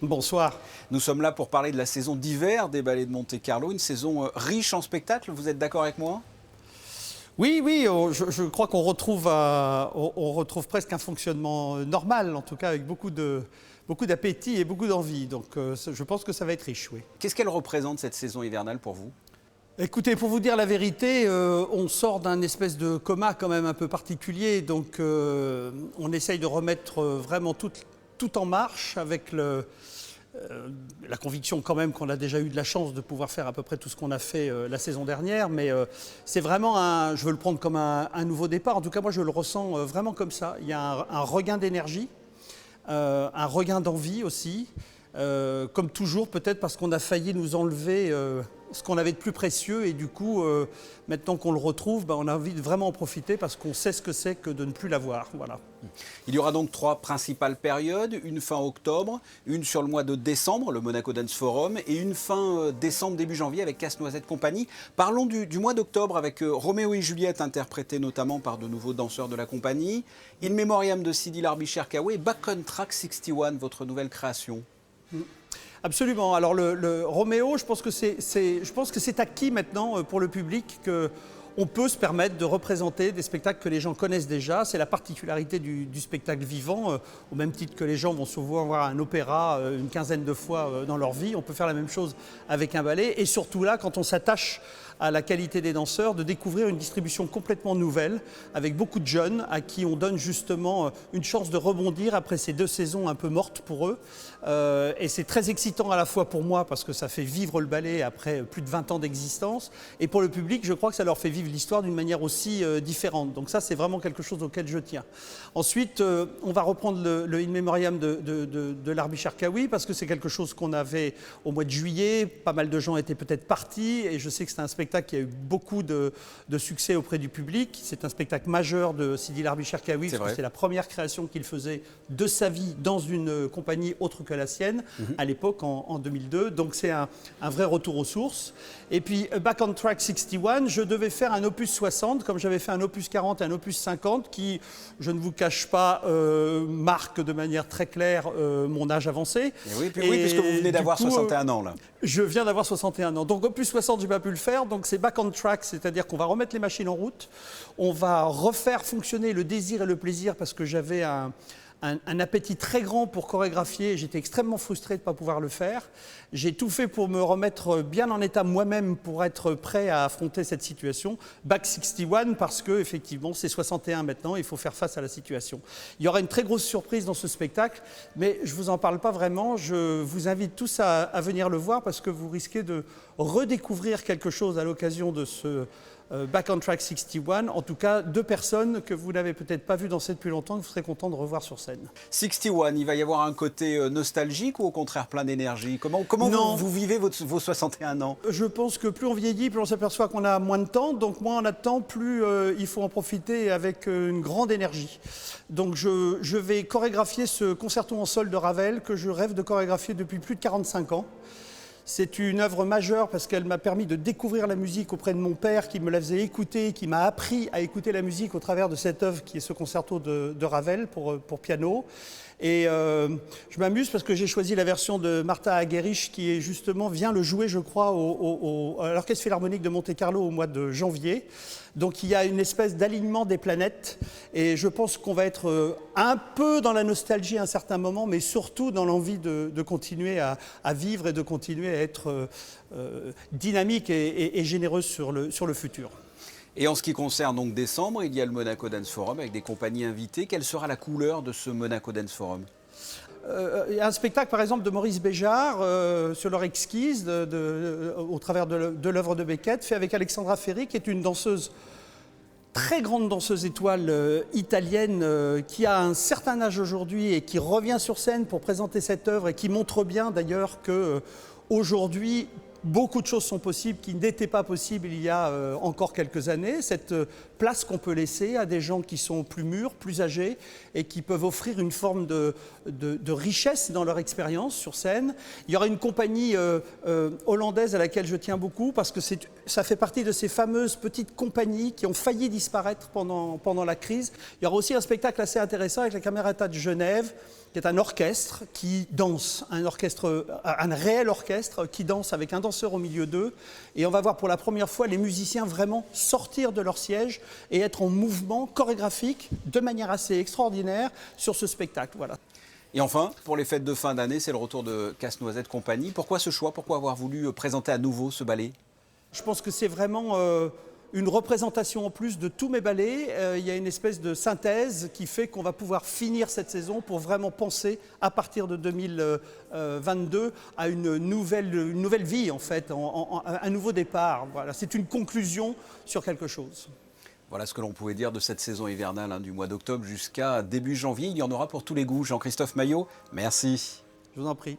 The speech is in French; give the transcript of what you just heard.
Bonsoir. Nous sommes là pour parler de la saison d'hiver des Ballets de Monte-Carlo, une saison riche en spectacles, vous êtes d'accord avec moi? Oui, je crois qu'on retrouve, on retrouve presque un fonctionnement normal, en tout cas avec beaucoup d'appétit et beaucoup d'envie. Donc je pense que ça va être riche, oui. Qu'est-ce qu'elle représente cette saison hivernale pour vous? Écoutez, pour vous dire la vérité, on sort d'un espèce de coma quand même un peu particulier. Donc on essaye de remettre vraiment tout en marche avec la conviction quand même qu'on a déjà eu de la chance de pouvoir faire à peu près tout ce qu'on a fait la saison dernière, mais c'est vraiment je veux le prendre comme un nouveau départ. En tout cas, moi, je le ressens vraiment comme ça. Il y a un regain d'énergie, un regain d'envie aussi, comme toujours, peut-être parce qu'on a failli nous enlever ce qu'on avait de plus précieux, et du coup, maintenant qu'on le retrouve, on a envie de vraiment en profiter parce qu'on sait ce que c'est que de ne plus l'avoir. Voilà. Il y aura donc 3 principales périodes, une fin octobre, une sur le mois de décembre, le Monaco Dance Forum, et une fin décembre, début janvier avec Casse-Noisette Compagnie. Parlons du mois d'octobre avec Roméo et Juliette, interprétés notamment par de nouveaux danseurs de la compagnie, In Memoriam de Sidi Larbi-Cherkaoui et Back on Track 61, votre nouvelle création. Absolument. Alors le Roméo, je pense que c'est acquis maintenant pour le public qu'on peut se permettre de représenter des spectacles que les gens connaissent déjà. C'est la particularité du spectacle vivant, au même titre que les gens vont souvent voir un opéra une quinzaine de fois dans leur vie. On peut faire la même chose avec un ballet. Et surtout là, quand on s'attache à la qualité des danseurs, de découvrir une distribution complètement nouvelle, avec beaucoup de jeunes à qui on donne justement une chance de rebondir après ces 2 saisons un peu mortes pour eux. Et c'est très excitant à la fois pour moi, parce que ça fait vivre le ballet après plus de 20 ans d'existence, et pour le public, je crois que ça leur fait vivre l'histoire d'une manière aussi différente. Donc ça, c'est vraiment quelque chose auquel je tiens. Ensuite, on va reprendre le In Memoriam de Larbi-Cherkaoui, parce que c'est quelque chose qu'on avait au mois de juillet. Pas mal de gens étaient peut-être partis, et je sais que c'est un spectacle qui a eu beaucoup de succès auprès du public. C'est un spectacle majeur de Sidi Larbi-Cherkaoui, parce que c'est la première création qu'il faisait de sa vie dans une compagnie autre que la sienne, à l'époque, en 2002. Donc c'est un vrai retour aux sources. Et puis Back on Track 61, je devais faire un opus 60, comme j'avais fait un opus 40 et un opus 50, qui, je ne vous cache pas, marque de manière très claire mon âge avancé. Oui, puisque vous venez d'avoir 61 ans là. Je viens d'avoir 61 ans. Donc opus 60, je n'ai pas pu le faire. Donc c'est Back on Track, c'est-à-dire qu'on va remettre les machines en route. On va refaire fonctionner le désir et le plaisir, parce que j'avais un appétit très grand pour chorégraphier. J'étais extrêmement frustré de ne pas pouvoir le faire. J'ai tout fait pour me remettre bien en état moi-même pour être prêt à affronter cette situation. Back 61, parce que effectivement c'est 61 maintenant, il faut faire face à la situation. Il y aura une très grosse surprise dans ce spectacle, mais je ne vous en parle pas vraiment. Je vous invite tous à venir le voir, parce que vous risquez de redécouvrir quelque chose à l'occasion de ce Back on Track 61, en tout cas 2 personnes que vous n'avez peut-être pas vues danser depuis longtemps, que vous serez content de revoir sur scène. 61, il va y avoir un côté nostalgique ou au contraire plein d'énergie? Comment vous vivez vos 61 ans? Je pense que plus on vieillit, plus on s'aperçoit qu'on a moins de temps. Donc moins on a de temps, plus il faut en profiter avec une grande énergie. Donc je vais chorégraphier ce concerto en sol de Ravel que je rêve de chorégraphier depuis plus de 45 ans. C'est une œuvre majeure parce qu'elle m'a permis de découvrir la musique auprès de mon père, qui me la faisait écouter, qui m'a appris à écouter la musique au travers de cette œuvre qui est ce concerto de Ravel pour piano. Et je m'amuse parce que j'ai choisi la version de Martha Argerich qui est justement vient le jouer, je crois, à l'Orchestre Philharmonique de Monte-Carlo au mois de janvier. Donc il y a une espèce d'alignement des planètes, et je pense qu'on va être un peu dans la nostalgie à un certain moment, mais surtout dans l'envie de continuer à vivre et de continuer à être dynamique et généreuse sur le futur. Et en ce qui concerne donc décembre, il y a le Monaco Dance Forum avec des compagnies invitées. Quelle sera la couleur de ce Monaco Dance Forum? Il y a un spectacle par exemple de Maurice Béjart sur leur exquise au travers de l'œuvre de Beckett, fait avec Alexandra Ferri, qui est une danseuse, très grande danseuse étoile italienne qui a un certain âge aujourd'hui et qui revient sur scène pour présenter cette œuvre, et qui montre bien d'ailleurs que aujourd'hui beaucoup de choses sont possibles qui n'étaient pas possibles il y a encore quelques années. Cette place qu'on peut laisser à des gens qui sont plus mûrs, plus âgés, et qui peuvent offrir une forme de richesse dans leur expérience sur scène. Il y aura une compagnie hollandaise à laquelle je tiens beaucoup, parce que ça fait partie de ces fameuses petites compagnies qui ont failli disparaître pendant la crise. Il y aura aussi un spectacle assez intéressant avec la Camerata de Genève, qui est un orchestre qui danse, un réel orchestre qui danse avec un danseur au milieu d'eux. Et on va voir pour la première fois les musiciens vraiment sortir de leur siège et être en mouvement chorégraphique de manière assez extraordinaire sur ce spectacle. Voilà. Et enfin, pour les fêtes de fin d'année, c'est le retour de Casse-Noisette Compagnie. Pourquoi ce choix? Pourquoi avoir voulu présenter à nouveau ce ballet? Je pense que c'est vraiment une représentation en plus de tous mes ballets. Il y a une espèce de synthèse qui fait qu'on va pouvoir finir cette saison pour vraiment penser à partir de 2022 à une nouvelle vie en fait, un nouveau départ. Voilà, c'est une conclusion sur quelque chose. Voilà ce que l'on pouvait dire de cette saison hivernale du mois d'octobre jusqu'à début janvier. Il y en aura pour tous les goûts. Jean-Christophe Maillot, merci. Je vous en prie.